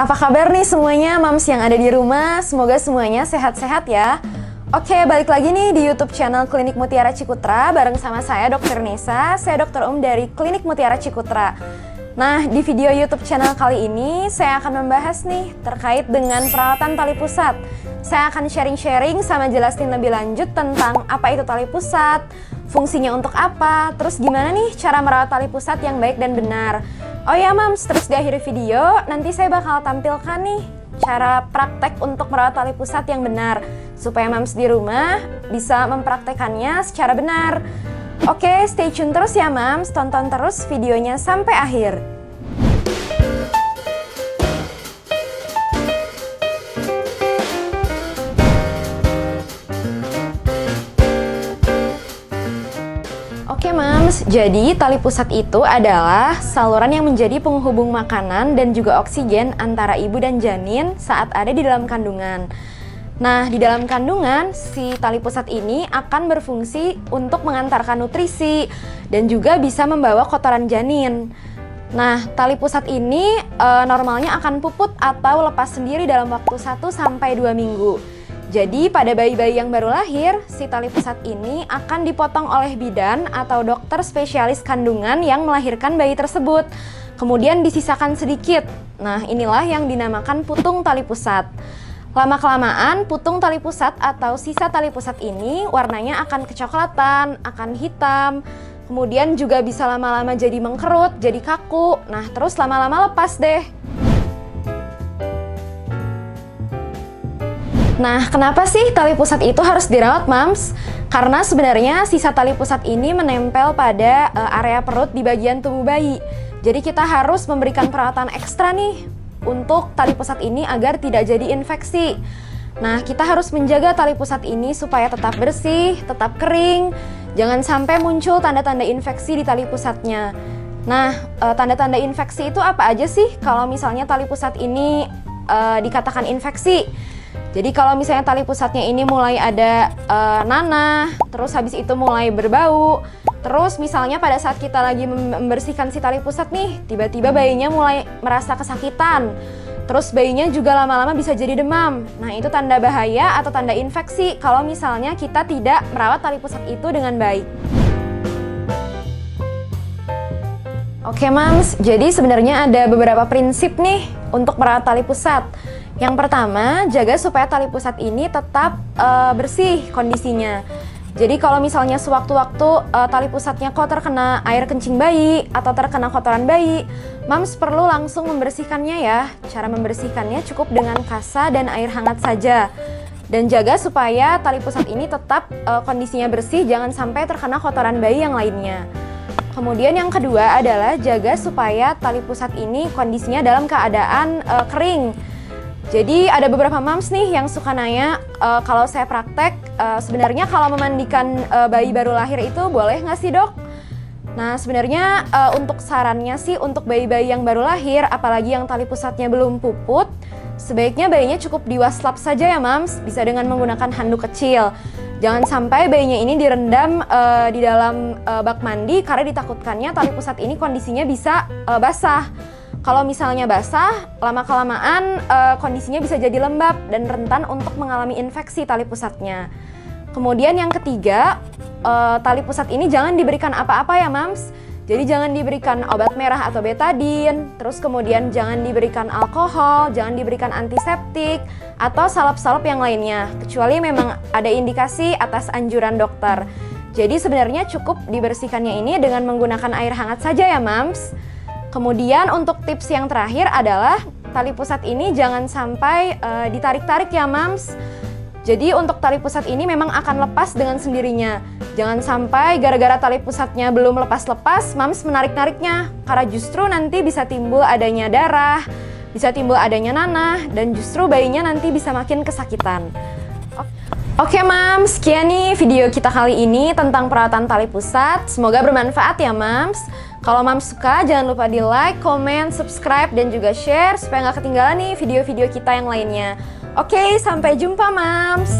Apa kabar nih semuanya mams yang ada di rumah? Semoga semuanya sehat-sehat ya. Oke, balik lagi nih di YouTube channel Klinik Mutiara Cikutra bareng sama saya Dr. Nesa. Saya Dr. dari Klinik Mutiara Cikutra. Nah, di video YouTube channel kali ini saya akan membahas nih terkait dengan perawatan tali pusat. Saya akan sharing-sharing sama jelasin lebih lanjut tentang apa itu tali pusat, fungsinya untuk apa, terus gimana nih cara merawat tali pusat yang baik dan benar. Oh ya mams, terus di akhir video nanti saya bakal tampilkan nih cara praktek untuk merawat tali pusat yang benar supaya mams di rumah bisa mempraktekannya secara benar. Oke, stay tune terus ya mams, tonton terus videonya sampai akhir. Oke mams, jadi tali pusat itu adalah saluran yang menjadi penghubung makanan dan juga oksigen antara ibu dan janin saat ada di dalam kandungan. Nah, di dalam kandungan, si tali pusat ini akan berfungsi untuk mengantarkan nutrisi dan juga bisa membawa kotoran janin. Nah, tali pusat ini normalnya akan puput atau lepas sendiri dalam waktu 1-2 minggu. Jadi pada bayi-bayi yang baru lahir, si tali pusat ini akan dipotong oleh bidan atau dokter spesialis kandungan yang melahirkan bayi tersebut. Kemudian disisakan sedikit. Nah, inilah yang dinamakan putung tali pusat. Lama-kelamaan, putung tali pusat atau sisa tali pusat ini warnanya akan kecoklatan, akan hitam. Kemudian juga bisa lama-lama jadi mengkerut, jadi kaku. Nah, terus lama-lama lepas deh. Nah, kenapa sih tali pusat itu harus dirawat, mams? Karena sebenarnya sisa tali pusat ini menempel pada area perut di bagian tubuh bayi. Jadi kita harus memberikan perawatan ekstra nih untuk tali pusat ini agar tidak jadi infeksi. Nah, kita harus menjaga tali pusat ini supaya tetap bersih, tetap kering. Jangan sampai muncul tanda-tanda infeksi di tali pusatnya. Nah, tanda-tanda infeksi itu apa aja sih kalau misalnya tali pusat ini dikatakan infeksi? Jadi kalau misalnya tali pusatnya ini mulai ada nanah, terus habis itu mulai berbau, terus misalnya pada saat kita lagi membersihkan si tali pusat nih, tiba-tiba bayinya mulai merasa kesakitan, terus bayinya juga lama-lama bisa jadi demam. Nah, itu tanda bahaya atau tanda infeksi kalau misalnya kita tidak merawat tali pusat itu dengan baik. Oke mams, jadi sebenarnya ada beberapa prinsip nih untuk merawat tali pusat. Yang pertama, jaga supaya tali pusat ini tetap bersih kondisinya. Jadi kalau misalnya sewaktu-waktu tali pusatnya kok terkena air kencing bayi atau terkena kotoran bayi, mams perlu langsung membersihkannya ya. Cara membersihkannya cukup dengan kasa dan air hangat saja. Dan jaga supaya tali pusat ini tetap kondisinya bersih, jangan sampai terkena kotoran bayi yang lainnya. Kemudian yang kedua adalah jaga supaya tali pusat ini kondisinya dalam keadaan kering. Jadi ada beberapa mams nih yang suka nanya, kalau saya praktek, sebenarnya kalau memandikan bayi baru lahir itu boleh nggak sih dok? Nah sebenarnya untuk sarannya sih untuk bayi-bayi yang baru lahir, apalagi yang tali pusatnya belum puput, sebaiknya bayinya cukup diwaslap saja ya mams, bisa dengan menggunakan handuk kecil. Jangan sampai bayinya ini direndam di dalam bak mandi karena ditakutkannya tali pusat ini kondisinya bisa basah. Kalau misalnya basah, lama-kelamaan kondisinya bisa jadi lembab dan rentan untuk mengalami infeksi tali pusatnya. Kemudian yang ketiga, tali pusat ini jangan diberikan apa-apa ya mams. Jadi jangan diberikan obat merah atau betadin, terus kemudian jangan diberikan alkohol, jangan diberikan antiseptik, atau salep-salep yang lainnya. Kecuali memang ada indikasi atas anjuran dokter. Jadi sebenarnya cukup dibersihkannya ini dengan menggunakan air hangat saja ya mams. Kemudian untuk tips yang terakhir adalah tali pusat ini jangan sampai ditarik-tarik ya mams. Jadi untuk tali pusat ini memang akan lepas dengan sendirinya. Jangan sampai gara-gara tali pusatnya belum lepas-lepas, mams menarik-nariknya. Karena justru nanti bisa timbul adanya darah, bisa timbul adanya nanah, dan justru bayinya nanti bisa makin kesakitan. Oke mams, sekian nih video kita kali ini tentang perawatan tali pusat. Semoga bermanfaat ya mams. Kalau mams suka, jangan lupa di like, komen, subscribe, dan juga share supaya nggak ketinggalan nih video-video kita yang lainnya. Oke, sampai jumpa mams.